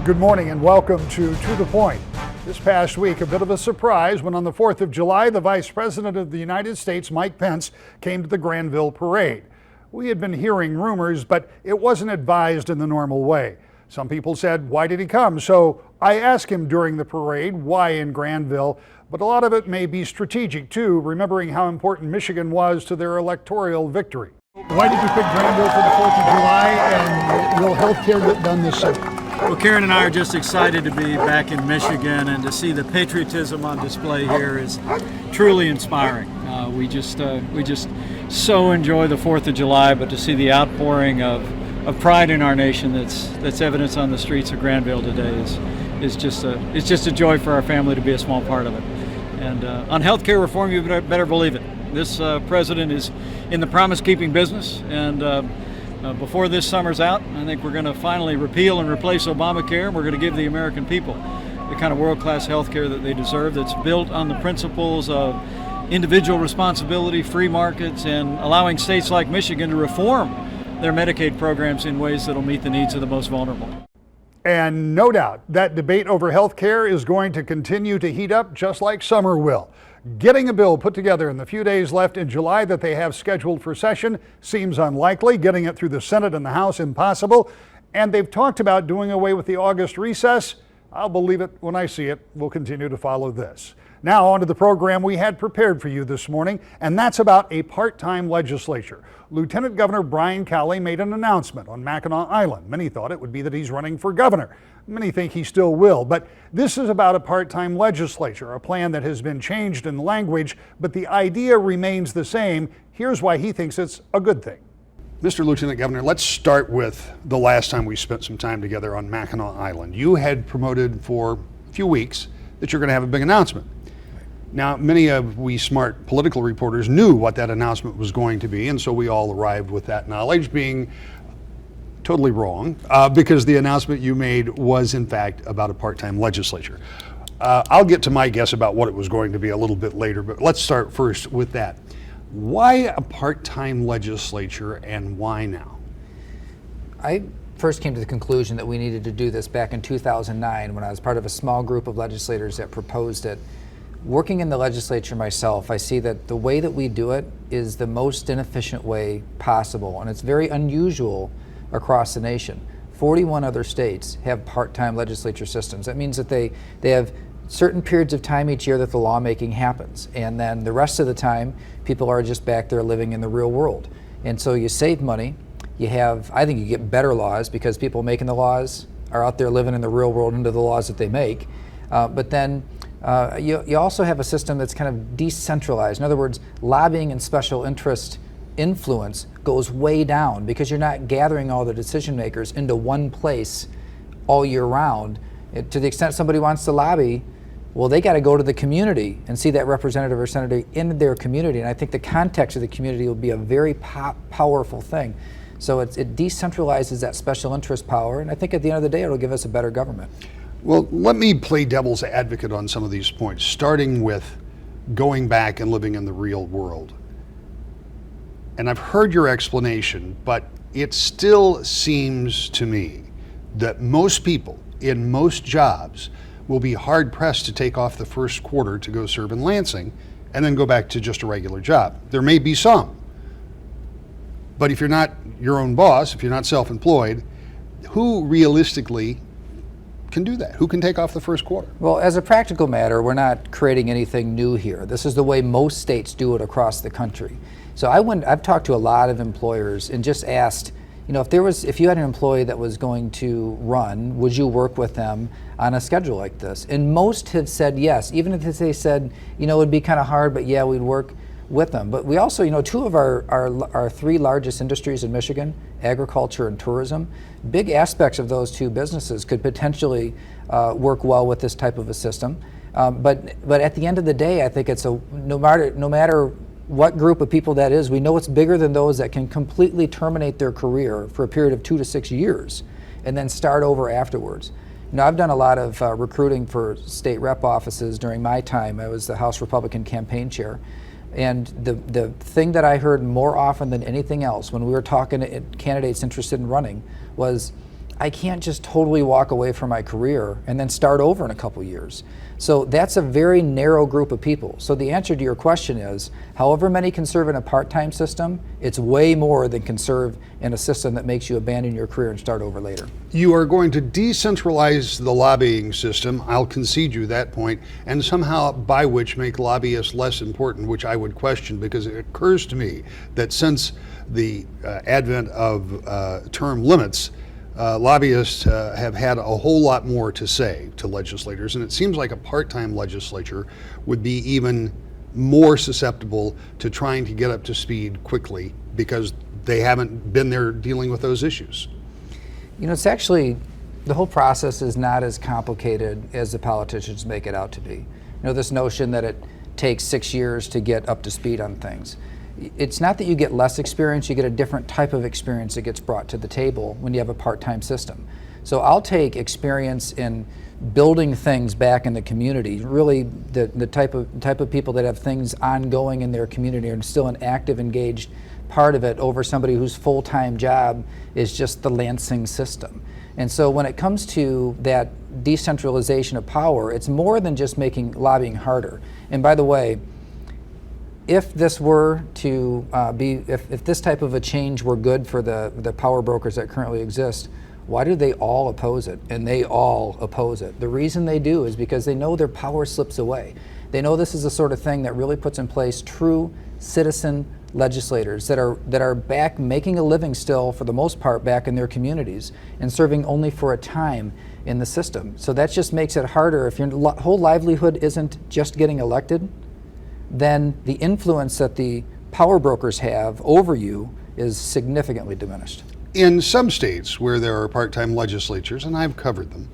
Good morning and welcome to the Point. This past week, a bit of a surprise when on the 4th of July, the Vice President of the United States, Mike Pence, came to the Granville Parade. We had been hearing rumors, but it wasn't advised in the normal way. Some people said, why did he come? So I asked him during the parade, why in Granville? But a lot of it may be strategic too, remembering how important Michigan was to their electoral victory. Why did you pick Granville for the 4th of July, and will health care get done this summer? Well, Karen and I are just excited to be back in Michigan, and to see the patriotism on display here is truly inspiring. We just so enjoy the 4th of July, but to see the outpouring of pride in our nation that's evidence on the streets of Granville today is just a joy for our family to be a small part of it. And on healthcare reform, you better believe it. This president is in the promise-keeping business, and before this summer's out, I think we're going to finally repeal and replace Obamacare. We're going to give the American people the kind of world-class health care that they deserve, that's built on the principles of individual responsibility, free markets, and allowing states like Michigan to reform their Medicaid programs in ways that will meet the needs of the most vulnerable. And no doubt that debate over health care is going to continue to heat up just like summer will. Getting a bill put together in the few days left in July that they have scheduled for session seems unlikely. Getting it through the Senate and the House impossible. And they've talked about doing away with the August recess. I'll believe it when I see it. We'll continue to follow this. Now on to the program we had prepared for you this morning, and that's about a part-time legislature. Lieutenant Governor Gov Calley made an announcement on Mackinac Island. Many thought it would be that he's running for governor. Many think he still will, but this is about a part-time legislature, a plan that has been changed in language, but the idea remains the same. Here's why he thinks it's a good thing. Mr. Lieutenant Governor, let's start with the last time we spent some time together on Mackinac Island. You had promoted for a few weeks that you're going to have a big announcement. Now, many of we smart political reporters knew what that announcement was going to be, and so we all arrived with that knowledge being totally wrong, because the announcement you made was, in fact, about a part-time legislature. I'll get to my guess about what it was going to be a little bit later, but let's start first with that. Why a part-time legislature, and why now? I first came to the conclusion that we needed to do this back in 2009 when I was part of a small group of legislators that proposed it. Working in the legislature myself, I see that the way that we do it is the most inefficient way possible, and it's very unusual across the nation. 41 other states have part-time legislature systems. That means that they have certain periods of time each year that the lawmaking happens, and then the rest of the time people are just back there living in the real world. And so you save money. I think you get better laws because people making the laws are out there living in the real world under the laws that they make. But then you also have a system that's kind of decentralized. In other words, lobbying and special interest influence goes way down because you're not gathering all the decision makers into one place all year round. To the extent somebody wants to lobby, well, they got to go to the community and see that representative or senator in their community. And I think the context of the community will be a very powerful thing. So it decentralizes that special interest power, and I think at the end of the day it'll give us a better government. Well, let me play devil's advocate on some of these points, starting with going back and living in the real world. And I've heard your explanation, but it still seems to me that most people in most jobs will be hard pressed to take off the first quarter to go serve in Lansing and then go back to just a regular job. There may be some, but if you're not your own boss, if you're not self-employed, who realistically can do that? Who can take off the first quarter? Well, as a practical matter, we're not creating anything new here. This is the way most states do it across the country. So I've talked to a lot of employers and just asked, if you had an employee that was going to run, would you work with them on a schedule like this? And most have said yes, even if they said, it would be kind of hard, but yeah, we'd work with them. But we also, two of our three largest industries in Michigan, agriculture and tourism, big aspects of those two businesses could potentially work well with this type of a system. But at the end of the day, I think it's no matter what group of people that is, we know it's bigger than those that can completely terminate their career for a period of 2 to 6 years and then start over afterwards. I've done a lot of recruiting for state rep offices during my time. I was the House Republican campaign chair. And the thing that I heard more often than anything else when we were talking to candidates interested in running was, I can't just totally walk away from my career and then start over in a couple years. So that's a very narrow group of people. So the answer to your question is, however many can serve in a part-time system, it's way more than can serve in a system that makes you abandon your career and start over later. You are going to decentralize the lobbying system, I'll concede you that point, and somehow by which make lobbyists less important, which I would question, because it occurs to me that since the advent of term limits, lobbyists have had a whole lot more to say to legislators, and it seems like a part-time legislature would be even more susceptible to trying to get up to speed quickly because they haven't been there dealing with those issues. You know, it's actually, the whole process is not as complicated as the politicians make it out to be. You know, this notion that it takes 6 years to get up to speed on things. It's not that you get less experience, you get a different type of experience that gets brought to the table when you have a part-time system. So I'll take experience in building things back in the community, really the type of people that have things ongoing in their community and still an active, engaged part of it over somebody whose full-time job is just the Lansing system. And so when it comes to that decentralization of power, it's more than just making lobbying harder. And by the way, if this were to if this type of a change were good for the power brokers that currently exist, why do they all oppose it? And they all oppose it. The reason they do is because they know their power slips away. They know this is the sort of thing that really puts in place true citizen legislators that are back making a living still, for the most part, back in their communities and serving only for a time in the system. So that just makes it harder. If your whole livelihood isn't just getting elected, then the influence that the power brokers have over you is significantly diminished. In some states where there are part-time legislatures, and I've covered them,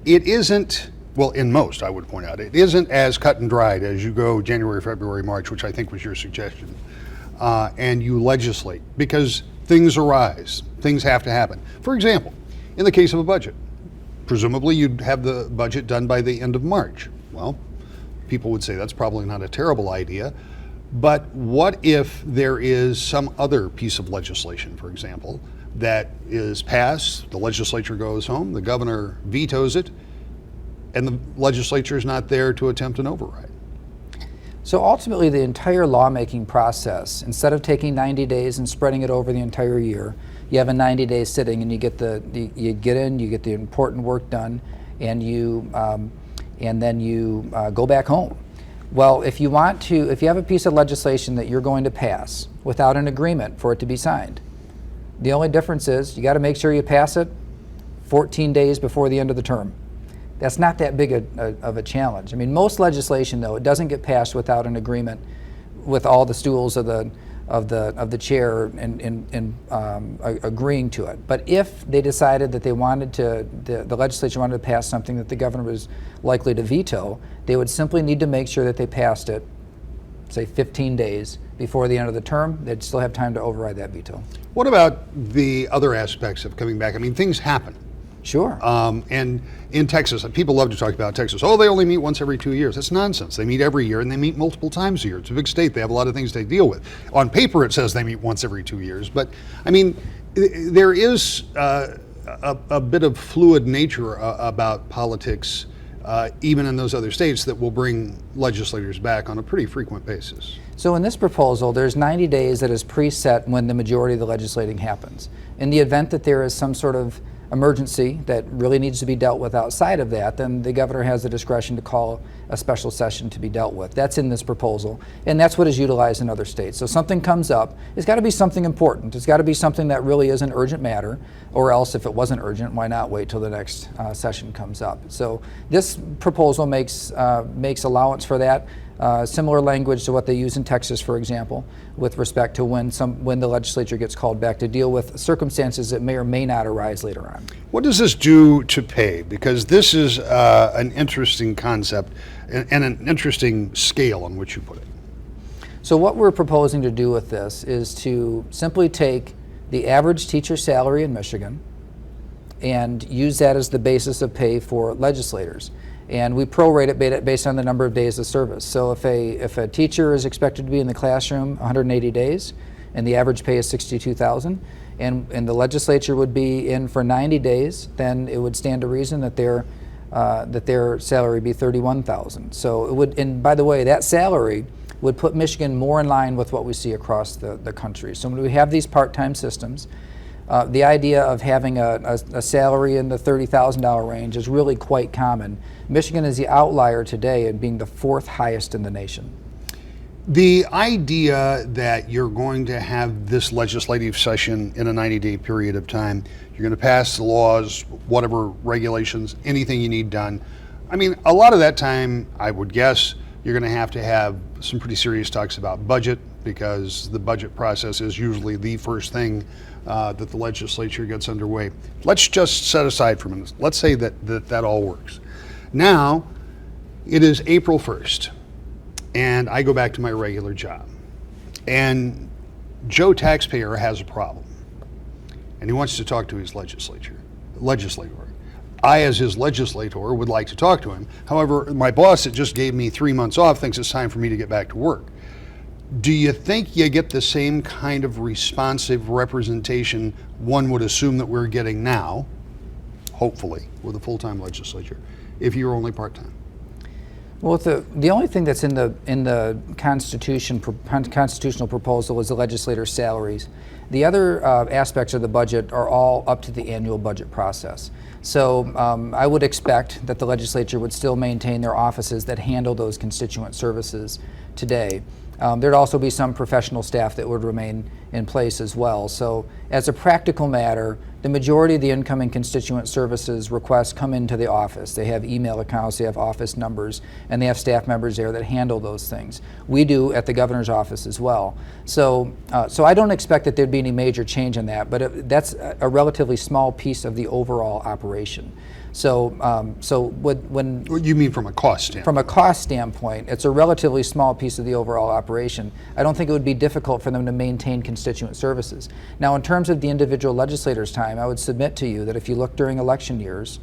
it isn't, well, in most, I would point out, it isn't as cut and dried as you go January, February, March, which I think was your suggestion, and you legislate, because things arise, things have to happen. For example, in the case of a budget, presumably you'd have the budget done by the end of March. Well, people would say that's probably not a terrible idea, but what if there is some other piece of legislation, for example, that is passed, the legislature goes home, the governor vetoes it, and the legislature is not there to attempt an override? So ultimately, the entire lawmaking process, instead of taking 90 days and spreading it over the entire year, you have a 90-day sitting, and you get you get the important work done, and then you go back home. Well, if you have a piece of legislation that you're going to pass without an agreement for it to be signed, the only difference is you got to make sure you pass it 14 days before the end of the term. That's not that big of a challenge. I mean, most legislation, though, it doesn't get passed without an agreement with all the stools of the chair and agreeing to it. But if they decided that they wanted the legislature wanted to pass something that the governor was likely to veto, they would simply need to make sure that they passed it, say 15 days before the end of the term. They'd still have time to override that veto. What about the other aspects of coming back? I mean, things happen. Sure. And in Texas, people love to talk about Texas. Oh, they only meet once every 2 years. That's nonsense. They meet every year, and they meet multiple times a year. It's a big state. They have a lot of things they deal with. On paper, it says they meet once every 2 years. But, I mean, there is a bit of fluid nature about politics, even in those other states, that will bring legislators back on a pretty frequent basis. So in this proposal, there's 90 days that is preset when the majority of the legislating happens. In the event that there is some sort of emergency that really needs to be dealt with outside of that, then the governor has the discretion to call a special session to be dealt with. That's in this proposal, and that's what is utilized in other states. So something comes up, it's got to be something important. It's got to be something that really is an urgent matter, or else if it wasn't urgent, why not wait till the next session comes up? So this proposal makes allowance for that. Similar language to what they use in Texas, for example, with respect to when the legislature gets called back to deal with circumstances that may or may not arise later on. What does this do to pay? Because this is an interesting concept and an interesting scale on which you put it. So what we're proposing to do with this is to simply take the average teacher salary in Michigan and use that as the basis of pay for legislators. And we prorate it based on the number of days of service. So if a teacher is expected to be in the classroom 180 days, and the average pay is $62,000, and the legislature would be in for 90 days, then it would stand to reason that their salary would be $31,000. So it would, and by the way, that salary would put Michigan more in line with what we see across the country. So when we have these part-time systems, the idea of having a salary in the $30,000 range is really quite common. Michigan is the outlier today in being the 4th highest in the nation. The idea that you're going to have this legislative session in a 90-day period of time, you're going to pass the laws, whatever regulations, anything you need done. I mean, a lot of that time, I would guess, you're going to have some pretty serious talks about budget, because the budget process is usually the first thing that the legislature gets underway. Let's just set aside for a minute. Let's say that all works. Now, it is April 1st, and I go back to my regular job. And Joe taxpayer has a problem, and he wants to talk to his legislator. I, as his legislator, would like to talk to him. However, my boss that just gave me 3 months off thinks it's time for me to get back to work. Do you think you get the same kind of responsive representation one would assume that we're getting now, hopefully, with a full-time legislature, if you're only part-time? Well, the only thing that's in the constitutional proposal is the legislators' salaries. The other aspects of the budget are all up to the annual budget process. So I would expect that the legislature would still maintain their offices that handle those constituent services today. There'd also be some professional staff that would remain in place as well. So as a practical matter, the majority of the incoming constituent services requests come into the office. They have email accounts, they have office numbers, and they have staff members there that handle those things. We do at the governor's office as well. So I don't expect that there'd be any major change in that, but that's a relatively small piece of the overall operation. So when You mean from a cost standpoint? From a cost standpoint, it's a relatively small piece of the overall operation. I don't think it would be difficult for them to maintain constituent services. Now, in terms of the individual legislators' time, I would submit to you that if you look during election years,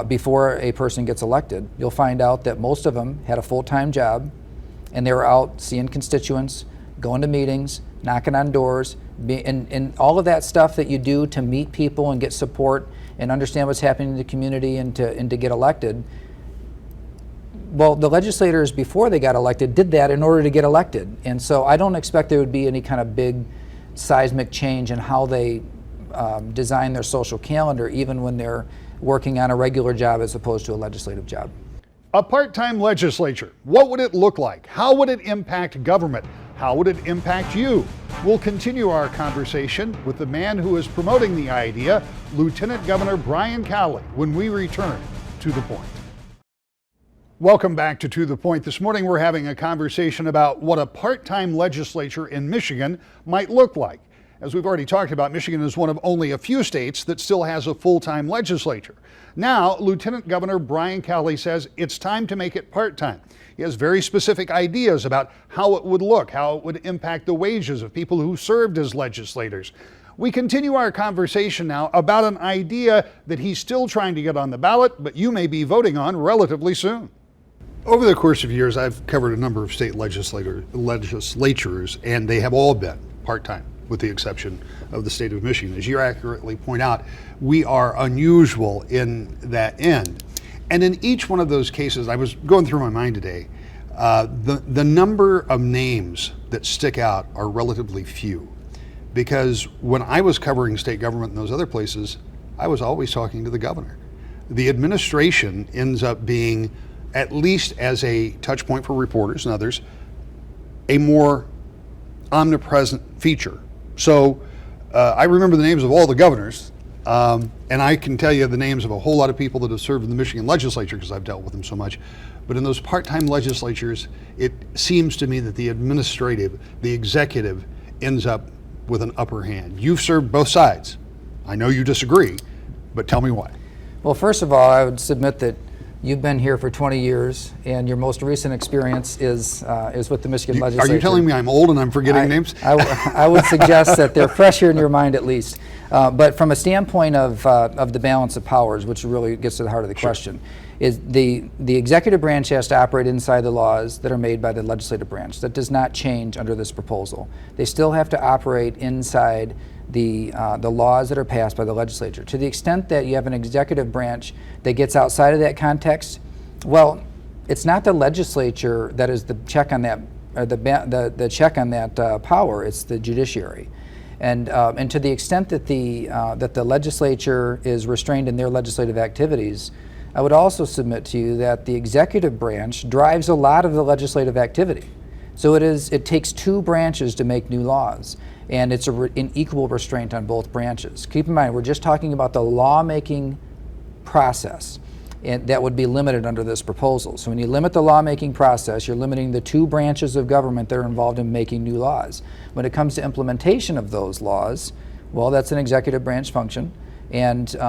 before a person gets elected, you'll find out that most of them had a full-time job, and they were out seeing constituents, going to meetings, knocking on doors, and all of that stuff that you do to meet people and get support and understand what's happening in the community and to get elected. Well, the legislators before they got elected did that in order to get elected. And so I don't expect there would be any kind of big seismic change in how they design their social calendar, even when they're working on a regular job as opposed to a legislative job. A part-time legislature, what would it look like? How would it impact government? How would it impact you? We'll continue our conversation with the man who is promoting the idea, Lieutenant Governor Gov Calley, when we return to The Point. Welcome back to The Point. This morning we're having a conversation about what a part-time legislature in Michigan might look like. As we've already talked about, Michigan is one of only a few states that still has a full-time legislature. Now, Lieutenant Governor Gov Calley says it's time to make it part-time. He has very specific ideas about how it would look, how it would impact the wages of people who served as legislators. We continue our conversation now about an idea that he's still trying to get on the ballot, but you may be voting on relatively soon. Over the course of years, I've covered a number of state legislatures, and they have all been part-time, with the exception of the state of Michigan. As you accurately point out, we are unusual in that end. And in each one of those cases, I was going through my mind today, the number of names that stick out are relatively few. Because when I was covering state government in those other places, I was always talking to the governor. The administration ends up being, at least as a touch point for reporters and others, a more omnipresent feature. So I remember the names of all the governors, and I can tell you the names of a whole lot of people that have served in the Michigan legislature because I've dealt with them so much. But in those part-time legislatures, it seems to me that the executive ends up with an upper hand. You've served both sides. I know you disagree, but tell me why. Well, first of all, I would submit that You've been here for 20 years, and your most recent experience is with the Michigan Are legislature. you telling me I'm old and I'm forgetting names? I would suggest that they're fresher in your mind at least. But from a standpoint of the balance of powers, which really gets to the heart of the question, is the executive branch has to operate inside the laws that are made by the legislative branch. That does not change under this proposal. They still have to operate inside the laws that are passed by the legislature. To the extent that you have an executive branch that gets outside of that context, well, it's not the legislature that is the check on that, or the check on that power. It's the judiciary, and to the extent that the legislature is restrained in their legislative activities, I would also submit to you that the executive branch drives a lot of the legislative activity. So it takes two branches to make new laws, and it's an equal restraint on both branches. Keep in mind, we're just talking about the lawmaking process, and that would be limited under this proposal. So when you limit the lawmaking process, you're limiting the two branches of government that are involved in making new laws. When it comes to implementation of those laws, well, that's an executive branch function. And to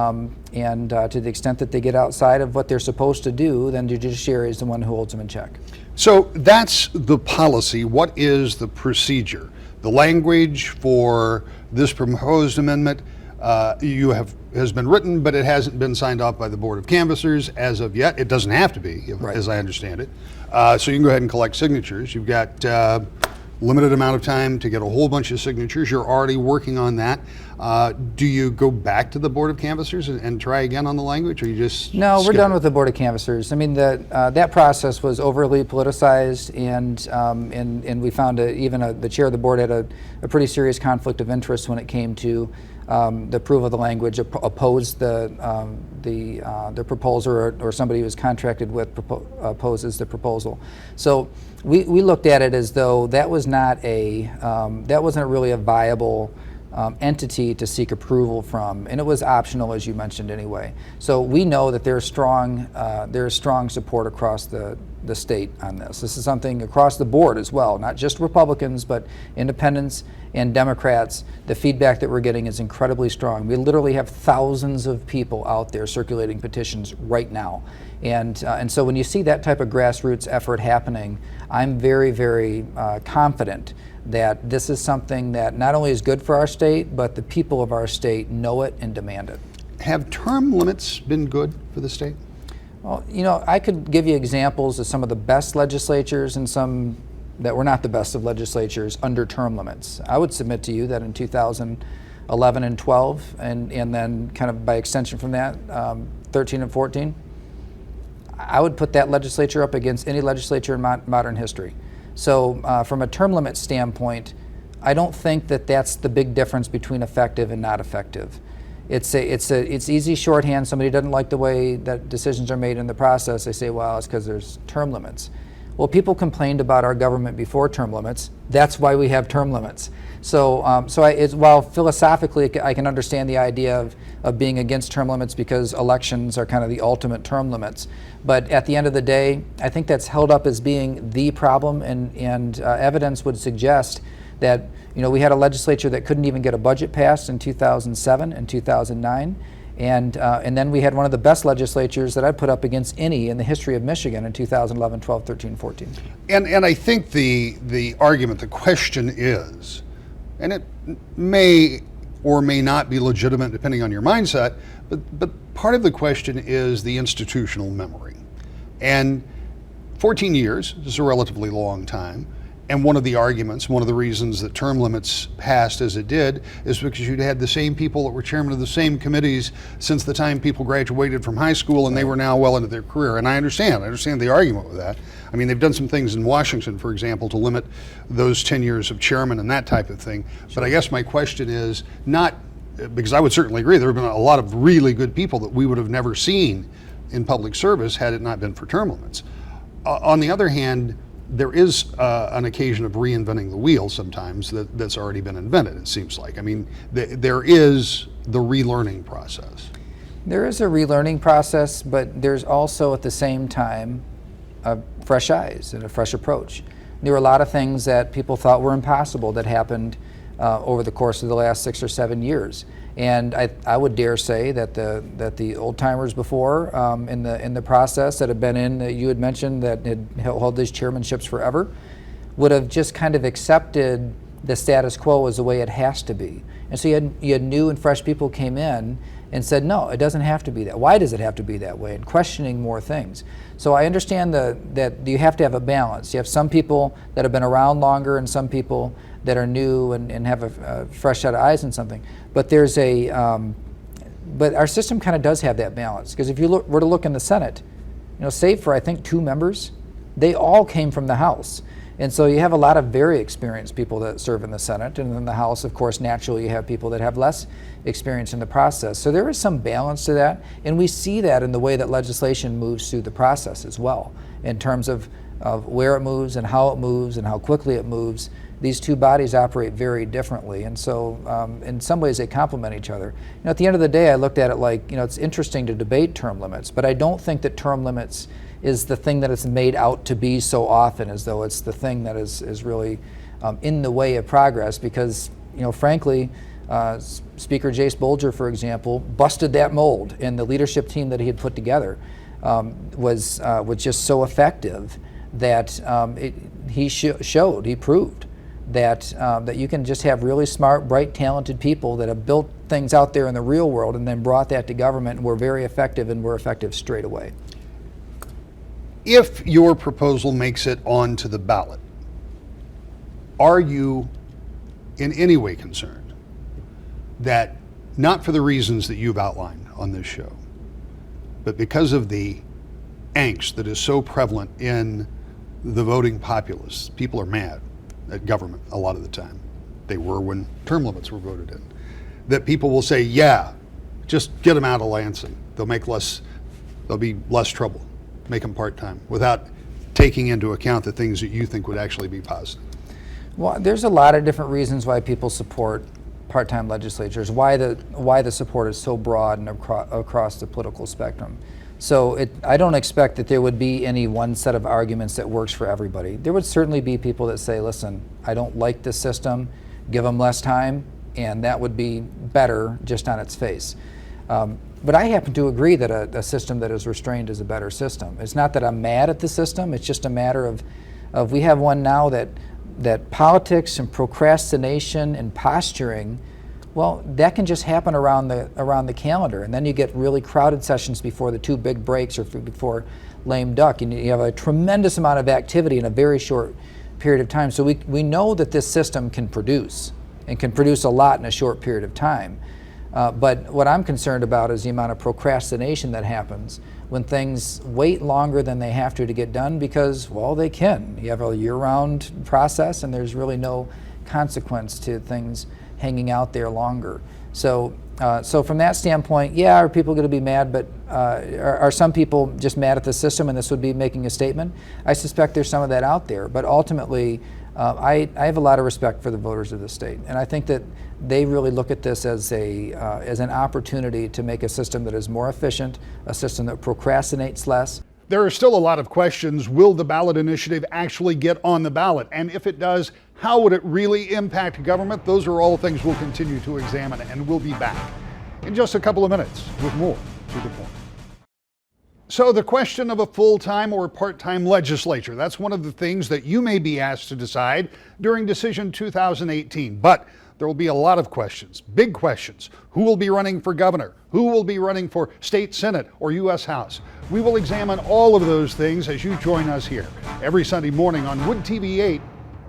the extent that they get outside of what they're supposed to do, then the judiciary is the one who holds them in check. So that's the policy. What is the procedure? The language for this proposed amendment has been written, but it hasn't been signed off by the Board of Canvassers as of yet. It doesn't have to be, as I understand it. So you can go ahead and collect signatures. You've got limited amount of time to get a whole bunch of signatures. You're already working on that. Do you go back to the Board of Canvassers and try again on the language, or you just No, we're done with the Board of Canvassers. I mean, that process was overly politicized, and we found the chair of the board had a pretty serious conflict of interest when it came to the approval of the language, opposed the proposal, or somebody who was contracted with opposes the proposal. So we looked at it as though that was not that wasn't really a viable entity to seek approval from, and it was optional, as you mentioned anyway. So we know that there's strong support across the state on this. This is something across the board as well, not just Republicans, but independents and Democrats. The feedback that we're getting is incredibly strong. We literally have thousands of people out there circulating petitions right now. And so when you see that type of grassroots effort happening, I'm very, very confident that this is something that not only is good for our state, but the people of our state know it and demand it. Have term limits been good for the state? Well, I could give you examples of some of the best legislatures and some that were not the best of legislatures under term limits. I would submit to you that in 2011 and 12, and then kind of by extension from that, 13 and 14, I would put that legislature up against any legislature in modern history. So from a term limit standpoint, I don't think that that's the big difference between effective and not effective. It's easy shorthand. Somebody doesn't like the way that decisions are made in the process. They say, well, it's because there's term limits. Well, people complained about our government before term limits. That's why we have term limits. So, while philosophically I can understand the idea of being against term limits because elections are kind of the ultimate term limits, but at the end of the day, I think that's held up as being the problem, and evidence would suggest that we had a legislature that couldn't even get a budget passed in 2007 and 2009. And then we had one of the best legislatures that I'd put up against any in the history of Michigan in 2011, 12, 13, 14. And I think the argument, the question is, and it may or may not be legitimate depending on your mindset, but part of the question is the institutional memory. And 14 years is a relatively long time. And one of the arguments, one of the reasons that term limits passed as it did, is because you'd had the same people that were chairman of the same committees since the time people graduated from high school, and they were now well into their career. And I understand the argument with that. I mean, they've done some things in Washington, for example, to limit those 10 years of chairman and that type of thing. But I guess my question is not, because I would certainly agree, there have been a lot of really good people that we would have never seen in public service had it not been for term limits. On the other hand, there is an occasion of reinventing the wheel sometimes that's already been invented, it seems like. I mean, there is the relearning process. There is a relearning process, but there's also at the same time fresh eyes and a fresh approach. There were a lot of things that people thought were impossible that happened over the course of the last 6 or 7 years. And I would dare say that the old timers before in the process that have been in, that you had mentioned that had held these chairmanships forever, would have just kind of accepted the status quo as the way it has to be. And so you had new and fresh people came in and said, no, it doesn't have to be that. Why does it have to be that way? And questioning more things. So I understand that you have to have a balance. You have some people that have been around longer and some people that are new and have a fresh set of eyes in something. But there's but our system kind of does have that balance. Because if you were to look in the Senate, save for I think 2 members, they all came from the House. And so you have a lot of very experienced people that serve in the Senate, and in the House, of course, naturally you have people that have less experience in the process. So there is some balance to that, and we see that in the way that legislation moves through the process as well, in terms of where it moves and how quickly it moves. These two bodies operate very differently, and so in some ways they complement each other. At the end of the day, I looked at it like, it's interesting to debate term limits, but I don't think that term limits is the thing that it's made out to be so often, as though it's the thing that is really in the way of progress, because frankly, Speaker Jace Bolger, for example, busted that mold, and the leadership team that he had put together was just so effective that he proved that you can just have really smart, bright, talented people that have built things out there in the real world and then brought that to government and were very effective, and were effective straight away. If your proposal makes it onto the ballot, are you in any way concerned that, not for the reasons that you've outlined on this show, but because of the angst that is so prevalent in the voting populace, people are mad at government a lot of the time. They were when term limits were voted in. That people will say, yeah, just get them out of Lansing. There'll be less trouble. Make them part-time, without taking into account the things that you think would actually be positive. Well, there's a lot of different reasons why people support part-time legislatures, why the support is so broad and across the political spectrum. So I don't expect that there would be any one set of arguments that works for everybody. There would certainly be people that say, listen, I don't like this system, give them less time, and that would be better just on its face. But I happen to agree that a system that is restrained is a better system. It's not that I'm mad at the system, it's just a matter of we have one now that politics and procrastination and posturing, well, that can just happen around the calendar, and then you get really crowded sessions before the 2 big breaks or before lame duck, and you have a tremendous amount of activity in a very short period of time. So we know that this system can produce, and can produce a lot in a short period of time. But what I'm concerned about is the amount of procrastination that happens when things wait longer than they have to get done, because, well, they can. You have a year-round process, and there's really no consequence to things hanging out there longer. So from that standpoint, yeah, are people going to be mad? But are some people just mad at the system, and this would be making a statement? I suspect there's some of that out there. But ultimately, I have a lot of respect for the voters of the state, and I think that they really look at this as an opportunity to make a system that is more efficient, a system that procrastinates less. There are still a lot of questions. Will the ballot initiative actually get on the ballot? And if it does, how would it really impact government? Those are all things we'll continue to examine, and we'll be back in just a couple of minutes with more To the Point. So the question of a full-time or part-time legislature, that's one of the things that you may be asked to decide during Decision 2018. But there will be a lot of questions, big questions. Who will be running for governor? Who will be running for state senate or U.S. House? We will examine all of those things as you join us here every Sunday morning on Wood TV 8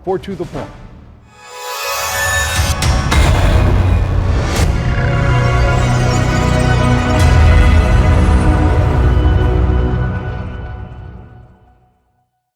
for To the Point.